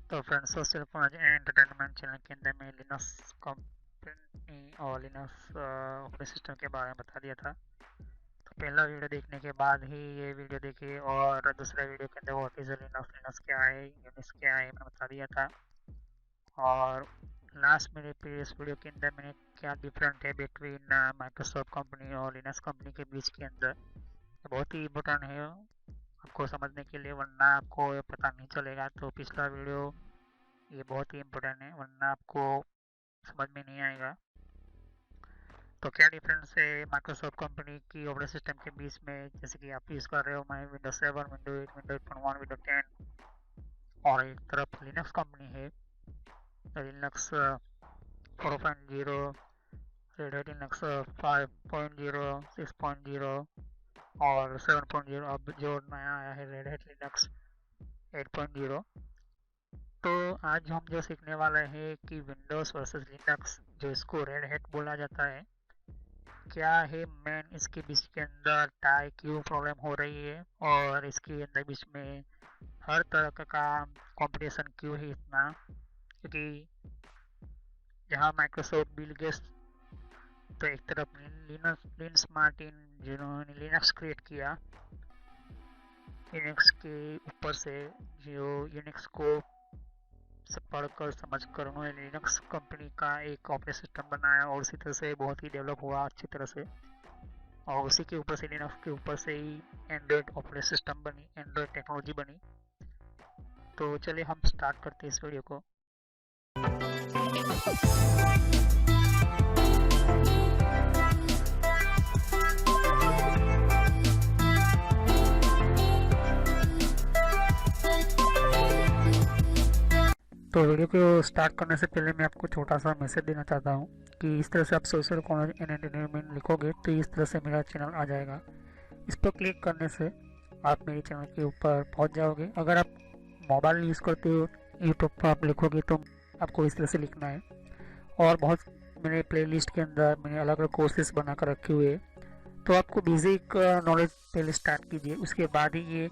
तो friends social for entertainment channel के अंदर मैं लिनक्स कंपनी और लिनक्स ऑपरेटिंग सिस्टम के बारे में बता दिया था। तो पहला वीडियो देखने के बाद ही ये वीडियो देखिए, और दूसरा वीडियो के अंदर व्हाट इज लिनक्स, लिनक्स क्या है, यूनिक्स क्या है, मैंने बता दिया था। और लास्ट मेरे प्रीवियस वीडियो के अंदर मैंने क्या डिफरेंट है बिटवीन माइक्रोसॉफ्ट कंपनी और लिनक्स कंपनी के बीच के अंदर, बहुत ही इम्पोर्टेंट है आपको समझने के लिए, वरना आपको ये पता नहीं चलेगा। तो पिछला वीडियो ये बहुत ही इम्पोर्टेंट है, वरना आपको समझ में नहीं आएगा। तो क्या डिफरेंस है माइक्रोसॉफ्ट कंपनी की ऑपरेटिंग सिस्टम के बीच में, जैसे कि आप यूज़ कर रहे हो मैं विंडोज 7, विंडो 8, विंडो 8.1, विंडो 10, और एक तरफ लिनक्स कंपनी है, लिनक्स 4.0, रेड हैट लिनक्स 5.0, 6.0 और 7.0, अब जो नया आया है रेड हैट लिनक्स 8.0। तो आज हम जो सीखने वाले हैं कि विंडोज़ वर्सेस लिनक्स, जो इसको रेड हैट बोला जाता है, क्या है मेन इसके बीच के अंदर टाई क्यों प्रॉब्लम हो रही है, और इसके अंदर बीच में हर तरह का कंपटीशन क्यों है इतना। क्योंकि जहाँ माइक्रोसॉफ्ट बिल गेट्स, तो एक तरफ लिनस मार्टिन जिन्होंने लिनक्स क्रिएट किया, यूनिक्स के ऊपर से, जो यूनिक्स को सब पढ़कर समझ कर उन्होंने लिनक्स कंपनी का एक ऑपरेटिंग सिस्टम बनाया, और उसी तरह से बहुत ही डेवलप हुआ अच्छी तरह से, और उसी के ऊपर से लिनक्स के ऊपर से ही एंड्रॉयड ऑपरेटिंग सिस्टम बनी, एंड्रॉयड टेक्नोलॉजी बनी। तो चलिए हम स्टार्ट करते हैं इस वीडियो को। तो वीडियो को स्टार्ट करने से पहले मैं आपको छोटा सा मैसेज देना चाहता हूँ कि इस तरह से आप सोशल कॉलेज एंड एंटरटेनमेंट लिखोगे तो इस तरह से मेरा चैनल आ जाएगा। इस पर क्लिक करने से आप मेरे चैनल के ऊपर पहुँच जाओगे। अगर आप मोबाइल यूज़ करते हो, यूट्यूब पर आप लिखोगे तो आपको इस तरह से लिखना है। और बहुत मेरे प्लेलिस्ट के अंदर मैंने अलग अलग कोर्सेज बना कर रखे हुए हैं, तो आपको बेसिक नॉलेज पहले स्टार्ट कीजिए, उसके बाद ही ये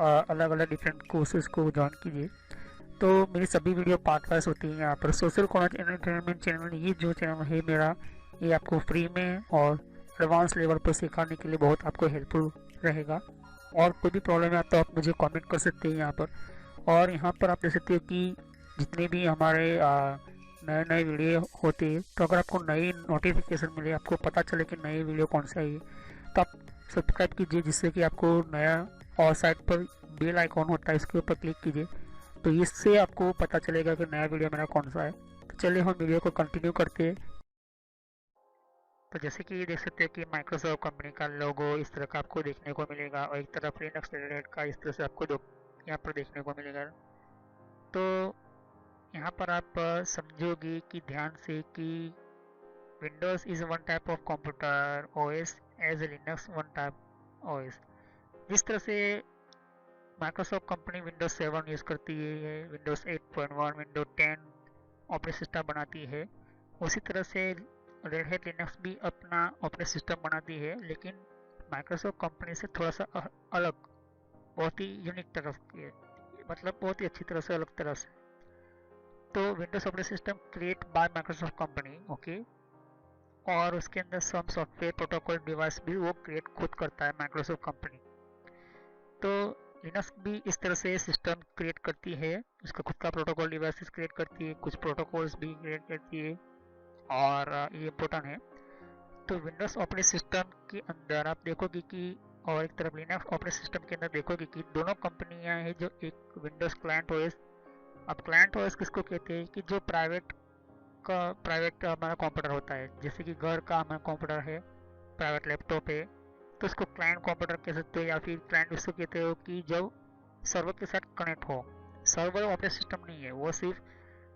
अलग अलग डिफरेंट कोर्सेज को ज्वाइन कीजिए। तो मेरी सभी वीडियो पार्ट वाइज होती है यहाँ पर। सोशल कॉलेज एंटरटेनमेंट चैनल, ये जो चैनल है मेरा, ये आपको फ्री में और एडवांस लेवल पर सिखाने के लिए बहुत आपको हेल्पफुल रहेगा। और कोई भी प्रॉब्लम है तो आप मुझे कमेंट कर सकते हैं यहाँ पर। और यहाँ पर आप देख सकते हो कि जितने भी हमारे नए नए वीडियो होते हैं, तो अगर आपको नई नोटिफिकेशन मिले, आपको पता चले कि नई वीडियो कौन सा है, तो आप सब्सक्राइब कीजिए, जिससे कि आपको नया, और साइड पर बेल आइकॉन होता है, इसके ऊपर क्लिक कीजिए, तो इससे आपको पता चलेगा कि नया वीडियो मेरा कौन सा है। तो चलिए हम वीडियो को कंटिन्यू करते हैं। तो जैसे कि ये देख सकते हैं कि माइक्रोसॉफ्ट कंपनी का लोगो इस तरह का आपको देखने को मिलेगा, और एक तरफ लिनक्स रेड का इस तरह से आपको यहाँ पर देखने को मिलेगा। तो यहाँ पर आप समझोगे कि ध्यान से कि Windows is one type of computer OS as a Linux one type OS. जिस तरह से माइक्रोसॉफ्ट कंपनी विंडोज 7 यूज़ करती है, विंडोज 8.1, विंडोज 10 ऑपरेटिंग सिस्टम बनाती है, उसी तरह से रेड हैट लिनक्स भी अपना ऑपरेटिंग सिस्टम बनाती है, लेकिन माइक्रोसॉफ्ट कंपनी से थोड़ा सा अलग, बहुत ही यूनिक तरफ की है, मतलब बहुत ही अच्छी तरह से, अलग तरह से। तो Windows operating system create bye Microsoft company, okay, और उसके अंदर सम सॉफ्टवेयर प्रोटोकॉल डिवाइस भी वो क्रिएट खुद करता है माइक्रोसॉफ्ट कंपनी। तो लिनक्स भी इस तरह से सिस्टम क्रिएट करती है, उसका खुद का प्रोटोकॉल डिवाइसेस क्रिएट करती है, कुछ प्रोटोकॉल्स भी क्रिएट करती है, और ये इम्पोर्टेंट है। तो विंडोज ऑपरेटिंग सिस्टम के अंदर आप देखोगे कि, और एक तरफ लिनक्स ऑपरेटिंग सिस्टम के अंदर देखोगे कि दोनों कंपनियां हैं, जो एक विंडोज क्लाइंट ओएस। अब क्लाइंट ओएस किसको कहते हैं कि जो प्राइवेट हमारा कंप्यूटर होता है, जैसे कि घर का हमारा कंप्यूटर है, प्राइवेट लैपटॉप है, तो इसको क्लाइंट कंप्यूटर कह सकते हो, या फिर क्लाइंट इसको कहते हो कि जब सर्वर के साथ कनेक्ट हो। सर्वर ऑपरेटिंग सिस्टम नहीं है, वो सिर्फ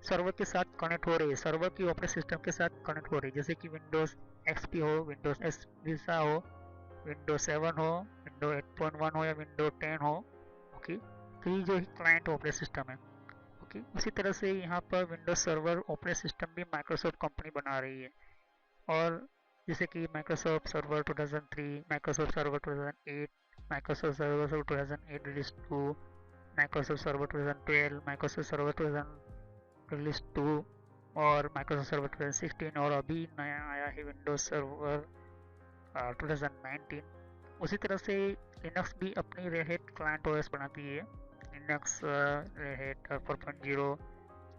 सर्वर के साथ कनेक्ट हो रही है, सर्वर की ऑपरेटिंग सिस्टम के साथ कनेक्ट हो रही है, जैसे कि विंडोज एक्सपी हो, विंडोज एस विसा हो, विंडोज 7 हो, विंडोज 8.1 हो, या विंडोज 10 हो, ओके। तो ये जो क्लाइंट ऑपरेटिंग सिस्टम है, ओके। उसी तरह से यहाँ पर विंडोज सर्वर ऑपरेटिंग सिस्टम भी माइक्रोसॉफ्ट कंपनी बना रही है। और जैसे कि Microsoft server 2003, Microsoft server 2008, Microsoft server 2008 release 2, Microsoft server version 12, Microsoft server version release 2 और माइक्रोसॉफ्ट सर्वर 2016, और अभी नया आया है विंडोज सर्वर 2019। उसी तरह से लिनक्स भी अपनी रेड हैट क्लाइंट ओएस बनाती है, Linux red hat 4.0,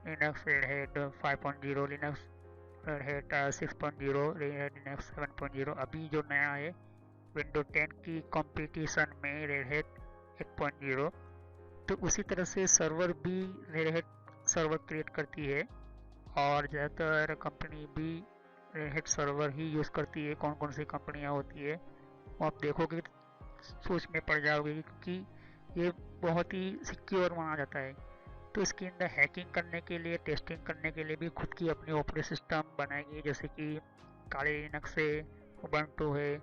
Linux red hat 5.0, Linux red hat 6.0, red hat Linux 7.0। अभी जो नया है विंडो 10 की कंपटीशन में रेड हैट 8.0। तो उसी तरह से सर्वर भी रेड हैट सर्वर क्रिएट करती है, और ज़्यादातर कंपनी भी रेड हैट सर्वर ही यूज़ करती है। कौन कौन सी कंपनियाँ होती है वो आप देखोगे सोच में पड़ जाओगे, क्योंकि ये बहुत ही सिक्योर माना जाता है। तो इसके अंदर हैकिंग करने के लिए, टेस्टिंग करने के लिए भी खुद की अपनी ऑपरेटिंग सिस्टम बनाएगी, जैसे कि काले लिनक्स है, उबंटू है,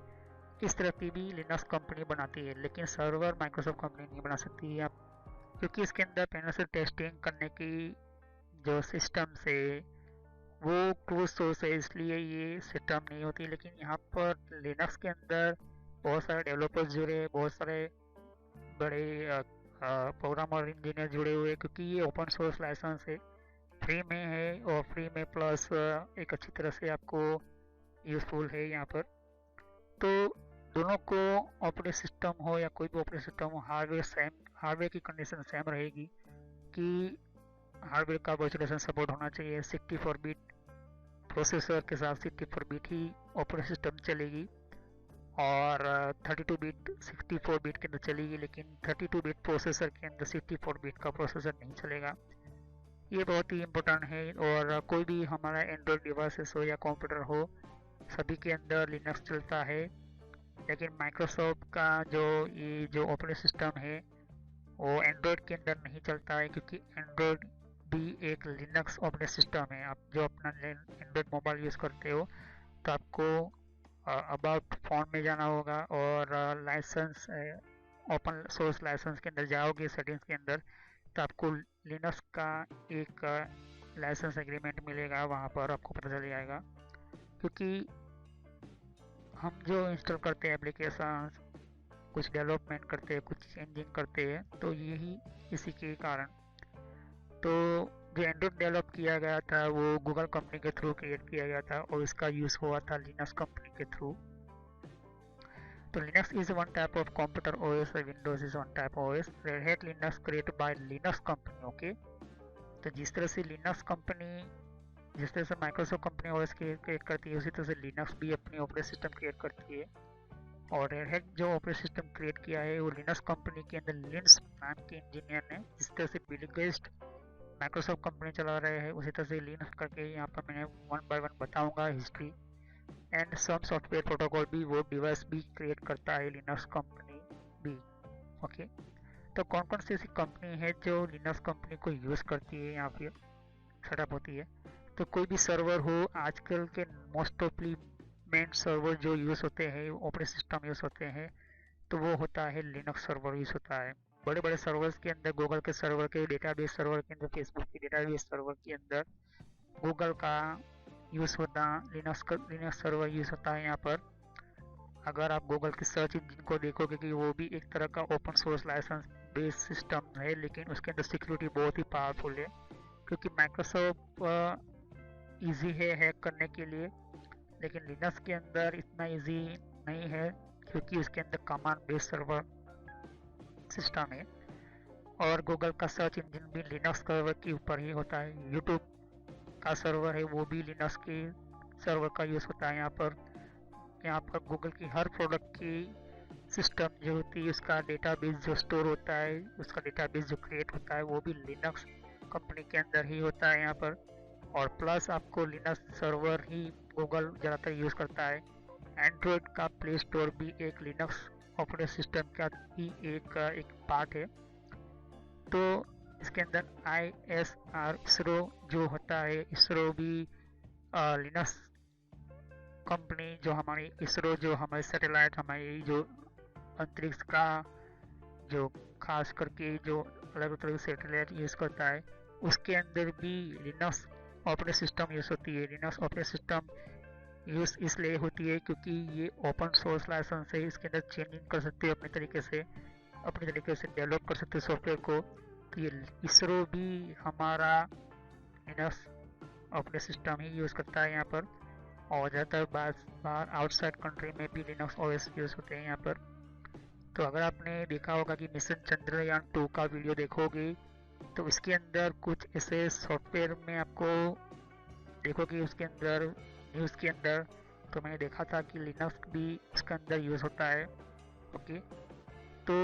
इस तरह की भी लिनक्स कंपनी बनाती है। लेकिन सर्वर माइक्रोसॉफ्ट कंपनी नहीं बना सकती है आप, क्योंकि इसके अंदर पहले से टेस्टिंग करने की जो सिस्टम से वो क्लोज सोर्स है, इसलिए ये सिस्टम नहीं होती। लेकिन यहाँ पर लिनक्स के अंदर बहुत सारे डेवलपर्स जुड़े, बहुत सारे बड़े प्रोग्रामर इंजीनियर जुड़े हुए, क्योंकि ये ओपन सोर्स लाइसेंस है, फ्री में है, और फ्री में प्लस एक अच्छी तरह से आपको यूज़फुल है यहाँ पर। तो दोनों को ऑपरेटिंग सिस्टम हो या कोई भी ऑपरेटिंग सिस्टम हो, हार्डवेयर की कंडीशन सेम रहेगी कि हार्डवेयर का वर्चुअलाइजेशन सपोर्ट होना चाहिए। 64 बिट प्रोसेसर के साथ 64 बिट ही ऑपरेटिंग सिस्टम चलेगी, और 32 बिट 64 बिट के अंदर चलेगी, लेकिन 32 बिट प्रोसेसर के अंदर 64 बिट का प्रोसेसर नहीं चलेगा। ये बहुत ही इम्पोर्टेंट है। और कोई भी हमारा एंड्रॉयड डिवाइसेस हो या कंप्यूटर हो, सभी के अंदर लिनक्स चलता है। लेकिन माइक्रोसॉफ्ट का जो ऑपरेटिंग सिस्टम है वो एंड्रॉयड के अंदर नहीं चलता है, क्योंकि एंड्रॉयड भी एक लिनक्स ऑपरेटिंग सिस्टम है। आप जो अपना एंड्रॉयड मोबाइल यूज़ करते हो तो आपको अबाउट फ़ोन में जाना होगा, और लाइसेंस ओपन सोर्स लाइसेंस के अंदर जाओगे, सेटिंग्स के अंदर, तो आपको लिनक्स का एक लाइसेंस एग्रीमेंट मिलेगा, वहाँ पर आपको पता चल जाएगा। क्योंकि हम जो इंस्टॉल करते हैं एप्लीकेशन, कुछ डेवलपमेंट करते हैं, कुछ चेंजिंग करते हैं, तो यही इसी के कारण। तो जो एंड्रॉइड डेवलप किया गया था वो गूगल कंपनी के थ्रू क्रिएट किया गया था, और इसका यूज़ हुआ था लिनक्स कंपनी के थ्रू। तो Linux is one type of computer OS, Windows is one type OS. Red hat Linux create bye Linux company. Okay, तो जिस तरह से लिनक्स कंपनी, जिस तरह से माइक्रोसॉफ्ट कंपनी ओएस क्रिएट करती है, उसी तरह से लिनक्स भी अपनी ऑपरेटिंग सिस्टम क्रिएट करती है। और रेड हैट जो ऑपरेटिंग सिस्टम क्रिएट किया है वो लिनक्स कंपनी के अंदर लिनक्स नाम के इंजीनियर ने, जिस तरह से बिल गेट्स माइक्रोसॉफ्ट कंपनी चला रहे हैं, उसी तरह से लिनक्स करके यहाँ पर मैंने वन बाय वन बताऊंगा history. And some software protocol भी, वो डिवाइस भी क्रिएट करता है लिनक्स कंपनी भी। ओके, तो कौन कौन सी ऐसी कंपनी है जो लिनक्स कंपनी को यूज़ करती है या फिर सेटअप होती है? तो कोई भी सर्वर हो, आजकल के मोस्ट ऑफली मेन सर्वर जो यूज़ होते हैं, ऑपरेटिंग सिस्टम यूज़ होते हैं, तो वो होता है लिनक्स सर्वर यूज़ होता है। बड़े बड़े सर्वर्स के अंदर, गूगल के सर्वर के डेटाबेस सर्वर के अंदर, फेसबुक के डेटाबेस सर्वर के अंदर गूगल का यूज़ होता, लिनक्स सर्वर यूज़ होता है यहाँ पर। अगर आप गूगल की सर्च इंजन को देखोगे कि वो भी एक तरह का open source licence based system है, लेकिन उसके अंदर सिक्योरिटी बहुत ही पावरफुल है, क्योंकि माइक्रोसॉफ्ट ईजी है हैक करने के लिए, लेकिन लिनक्स के अंदर इतना ईजी नहीं है, क्योंकि उसके अंदर कमांड बेस्ड सर्वर सिस्टम है। और गूगल का सर्च इंजन भी लिनक्स सर्वर के ऊपर ही होता है। यूट्यूब का सर्वर है वो भी लिनक्स के सर्वर का यूज़ होता है। यहाँ पर गूगल की हर प्रोडक्ट की सिस्टम जो होती है, उसका डेटाबेस जो स्टोर होता है, उसका डेटाबेस जो क्रिएट होता है, वो भी लिनक्स कंपनी के अंदर ही होता है यहाँ पर। और प्लस आपको लिनक्स सर्वर ही गूगल ज़्यादातर यूज़ करता है। एंड्रॉयड का प्ले स्टोर भी एक लिनक्स ऑपरेटिंग सिस्टम का ही एक पार्ट है। तो इसके अंदर ISR इसरो जो होता है, इसरो भी लिनक्स कंपनी, जो हमारी इसरो, जो हमारे सैटेलाइट, हमारी जो अंतरिक्ष का जो खास करके जो अलग अलग सैटेलाइट यूज़ करता है, उसके अंदर भी लिनक्स ऑपरेटिंग सिस्टम यूज़ होती है। लिनक्स ऑपरेटिंग सिस्टम यूज़ इसलिए होती है क्योंकि ये ओपन सोर्स लाइसेंस है, इसके अंदर चेंजिंग कर सकते हो अपने तरीके से डेवलप कर सकते हो सॉफ्टवेयर को, तो ये इसरो भी हमारा लिनक्स ऑपरेटिंग सिस्टम ही यूज़ करता है यहाँ पर, और ज़्यादातर बाहर आउटसाइड कंट्री में भी लिनक्स ओएस यूज़ होते हैं यहाँ पर। तो अगर आपने देखा होगा कि मिशन चंद्रयान 2 का वीडियो देखोगे तो इसके अंदर कुछ ऐसे सॉफ्टवेयर में आपको देखोगे, उसके अंदर न्यूज़ के अंदर तो मैंने देखा था कि लिनक्स भी उसके अंदर यूज़ होता है। ओके, तो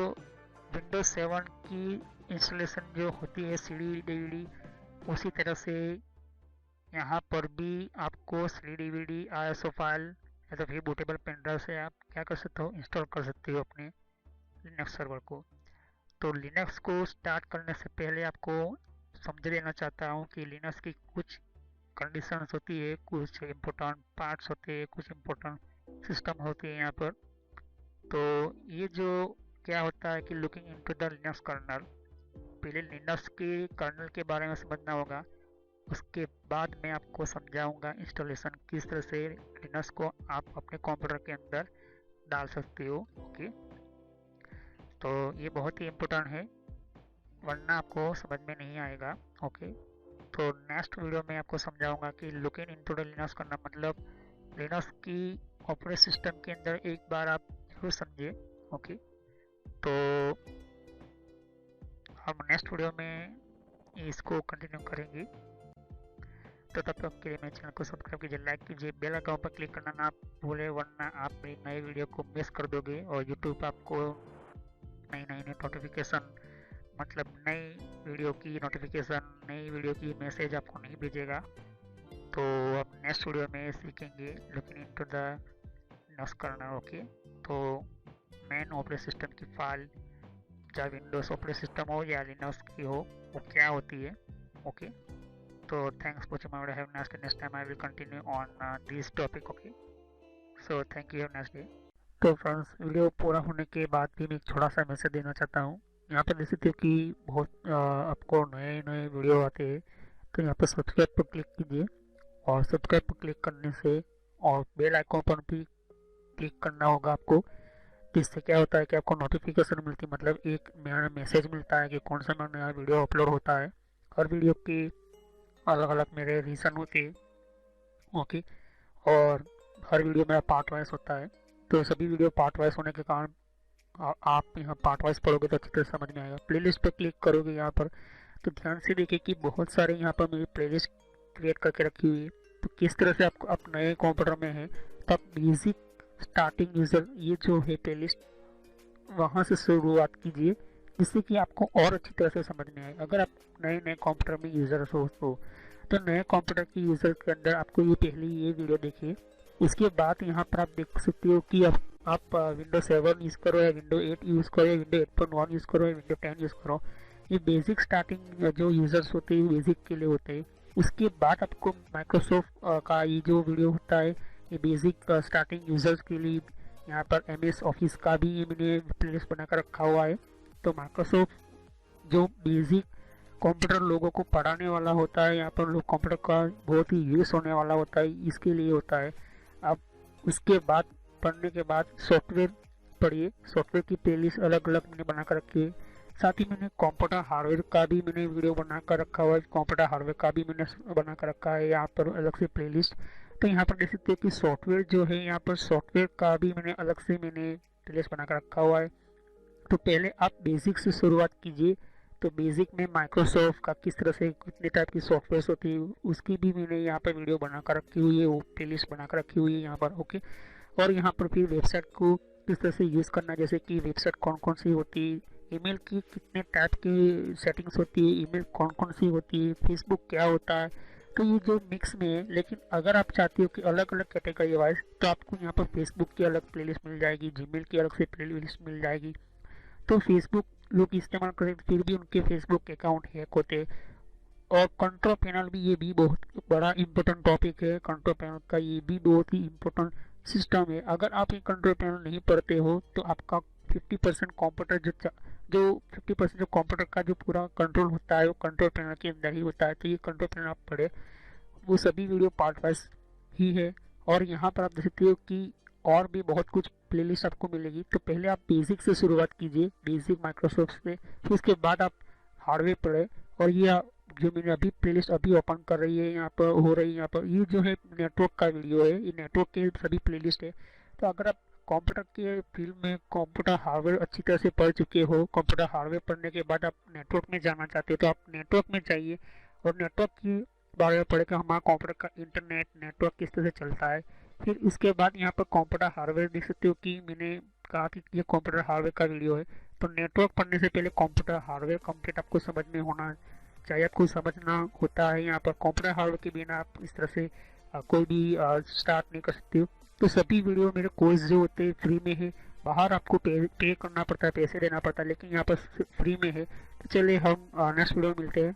विंडोज 7 की इंस्टॉलेशन जो होती है CD DVD, उसी तरह से यहाँ पर भी आपको CD DVD ISO फाइल या तो फिर बूटेबल पेन ड्राइव से आप क्या कर सकते हो, इंस्टॉल कर सकते हो अपने लिनक्स सर्वर को। तो लिनक्स को स्टार्ट करने से पहले आपको समझ देना चाहता हूँ कि लिनक्स की कुछ कंडीशंस होती है, कुछ इम्पोर्टेंट पार्ट्स होते हैं, कुछ इम्पोर्टेंट सिस्टम होती है यहाँ पर। तो ये जो क्या होता है कि looking into the Linux kernel, पहले लिनक्स के कर्नल के बारे में समझना होगा, उसके बाद मैं आपको समझाऊंगा इंस्टॉलेशन किस तरह से लिनक्स को आप अपने कंप्यूटर के अंदर डाल सकते हो। ओके, तो ये बहुत ही इम्पोर्टेंट है, वरना आपको समझ में नहीं आएगा। ओके, तो नेक्स्ट वीडियो में आपको समझाऊंगा कि लुकिंग इनटू द लिनक्स करना मतलब लिनक्स की ऑपरेटिंग सिस्टम के अंदर एक बार आप जरूर समझिए। ओके, तो हम नेक्स्ट वीडियो में इसको कंटिन्यू करेंगे। तो तब तक के लिए मेरे चैनल को सब्सक्राइब कीजिए, लाइक कीजिए, बेल आइकन पर क्लिक करना ना भूले, वरना आप मेरी नई वीडियो को मिस कर दोगे और यूट्यूब आपको नई नोटिफिकेशन मतलब नई वीडियो की नोटिफिकेशन, नई वीडियो की मैसेज आपको नहीं भेजेगा। तो अब नेक्स्ट वीडियो में सीखेंगे looking into the Linux kernel. Okay, तो मेन ऑपरेटिंग सिस्टम की फाइल, चाहे विंडोज ऑपरेटिंग सिस्टम हो या लिनक्स की हो, वो क्या होती है। Okay, so thanks for watching my video. Have a nice day. Next time I will continue on this topic. Okay, so thank you. Have a nice day. तो friends, video पूरा होने के बाद भी मैं एक छोटा सा मैसेज देना चाहता हूँ। यहाँ पर देख सकते हो कि बहुत आपको नए नए वीडियो आते हैं, तो यहाँ पर सब्सक्राइब पर क्लिक कीजिए, और सब्सक्राइब पर क्लिक करने से और बेल आइकन पर भी क्लिक करना होगा आपको। जिससे क्या होता है कि आपको नोटिफिकेशन मिलती है, मतलब एक नया मैसेज मिलता है कि कौन सा नया वीडियो अपलोड होता है। हर वीडियो की अलग अलग मेरे रीज़न होते हैं। ओके, और हर वीडियो मेरा पार्ट वाइज होता है, तो सभी वीडियो पार्ट वाइज होने के कारण आप यहाँ पार्ट वाइज पढ़ोगे तो अच्छी तरह समझ में आएगा। प्लेलिस्ट पर क्लिक करोगे यहाँ पर, तो ध्यान से देखिए कि बहुत सारे यहाँ पर मेरी प्लेलिस्ट क्रिएट करके रखी हुई है। तो किस तरह से आपको आप नए कंप्यूटर में हैं तो आप बेसिक स्टार्टिंग यूज़र ये जो है प्लेलिस्ट, वहाँ से शुरुआत कीजिए, जिससे कि आपको और अच्छी तरह से समझ में आए। अगर आप नए नए कंप्यूटर में यूज़र हो तो नए कंप्यूटर के यूज़र के अंदर आपको ये पहले ये वीडियो देखिए। उसके बाद यहाँ पर आप देख सकते हो कि आप विंडोज 7 यूज़ करो या विंडो 8 यूज़ करो या विंडो 8.1 यूज़ करो या विंडो 10 यूज़ करो। ये बेसिक स्टार्टिंग जो यूज़र्स होते हैं बेसिक के लिए होते हैं। उसके बाद आपको माइक्रोसॉफ्ट का ये जो वीडियो होता है ये बेसिक स्टार्टिंग यूज़र्स के लिए, यहाँ पर MS ऑफिस का भी ये मैंने प्लेलिस्ट बनाकर रखा हुआ है। तो माइक्रोसॉफ्ट जो बेसिक कंप्यूटर लोगों को पढ़ाने वाला होता है, यहाँ पर लोग कंप्यूटर का बहुत ही यूज़ होने वाला होता है, इसके लिए होता है। अब उसके बाद पढ़ने के बाद सॉफ्टवेयर पढ़िए, सॉफ्टवेयर की प्लेलिस्ट अलग अलग मैंने बना कर रखी है। साथ ही मैंने कंप्यूटर हार्डवेयर का भी मैंने वीडियो बना कर रखा हुआ है, कंप्यूटर हार्डवेयर का भी मैंने बना कर रखा है यहाँ पर अलग से प्लेलिस्ट। तो यहाँ पर देख सकते हो कि सॉफ्टवेयर जो है, यहाँ पर सॉफ्टवेयर का भी मैंने अलग से प्लेलिस्ट बना कर रखा हुआ है। तो पहले आप बेसिक से शुरुआत कीजिए। तो बेसिक में माइक्रोसॉफ्ट का किस तरह से कितने टाइप की सॉफ्टवेयर होती है उसकी भी मैंने यहाँ पर वीडियो बना कर रखी हुई है, वो प्लेलिस्ट बना कर रखी हुई है यहाँ पर। ओके, और यहाँ पर फिर वेबसाइट को किस तरह से यूज़ करना, जैसे कि वेबसाइट कौन कौन सी होती है, ईमेल की कितने टाइप की सेटिंग्स होती है, ईमेल कौन कौन सी होती है, फेसबुक क्या होता है। तो ये जो मिक्स में है, लेकिन अगर आप चाहते हो कि अलग अलग कैटेगरी वाइज, तो आपको यहाँ पर फेसबुक की अलग प्लेलिस्ट मिल जाएगी, जीमेल की अलग से प्लेलिस्ट मिल जाएगी। तो फेसबुक लोग इस्तेमाल करें फिर भी उनके फेसबुक अकाउंट हैक होते। और कंट्रोल पैनल भी, ये भी बहुत बड़ा इंपॉर्टेंट टॉपिक है। कंट्रोल पैनल का ये भी बहुत ही इम्पोर्टेंट सिस्टम है। अगर आप ये कंट्रोल पैनल नहीं पढ़ते हो तो आपका 50% कंप्यूटर जो 50% जो कंप्यूटर का जो पूरा कंट्रोल होता है वो कंट्रोल पैनल के अंदर ही होता है। तो ये कंट्रोल पैनल आप पढ़े, वो सभी वीडियो पार्ट वाइज ही है। और यहाँ पर आप देख सकते हो कि और भी बहुत कुछ प्लेलिस्ट आपको मिलेगी। तो पहले आप बेसिक से शुरुआत कीजिए, बेसिक माइक्रोसॉफ्ट से, फिर उसके बाद आप हार्डवेयर पर है। और ये जो मैंने अभी प्लेलिस्ट अभी ओपन कर रही है यहाँ पर हो रही है, यहाँ पर ये जो है नेटवर्क का वीडियो है, ये नेटवर्क के सभी प्लेलिस्ट है। तो अगर आप कंप्यूटर के फील्ड में कंप्यूटर हार्डवेयर अच्छी तरह से पढ़ चुके हो, कंप्यूटर हार्डवेयर पढ़ने के बाद आप नेटवर्क में जाना चाहते हो, तो आप नेटवर्क में जाइए और नेटवर्क की बारे में पढ़े कि हमारा कंप्यूटर का इंटरनेट नेटवर्क किस तरह से चलता है। फिर उसके बाद यहाँ पर कंप्यूटर हार्डवेयर देख सकते हो कि मैंने कहा कि ये कंप्यूटर हार्डवेयर का वीडियो है। तो नेटवर्क पढ़ने से पहले कंप्यूटर हार्डवेयर कंप्लीट आपको समझ में होना चाहिए, आपको समझना होता है। यहाँ पर कंप्यूटर हार्डवेयर के बिना आप इस तरह से कोई भी स्टार्ट नहीं कर सकते हो। तो सभी वीडियो मेरे कोर्स जो होते हैं फ्री में है, बाहर आपको पे करना पड़ता है, पैसे देना पड़ता है, लेकिन यहाँ पर फ्री में है। तो चलिए हम नेक्स्ट वीडियो में मिलते हैं।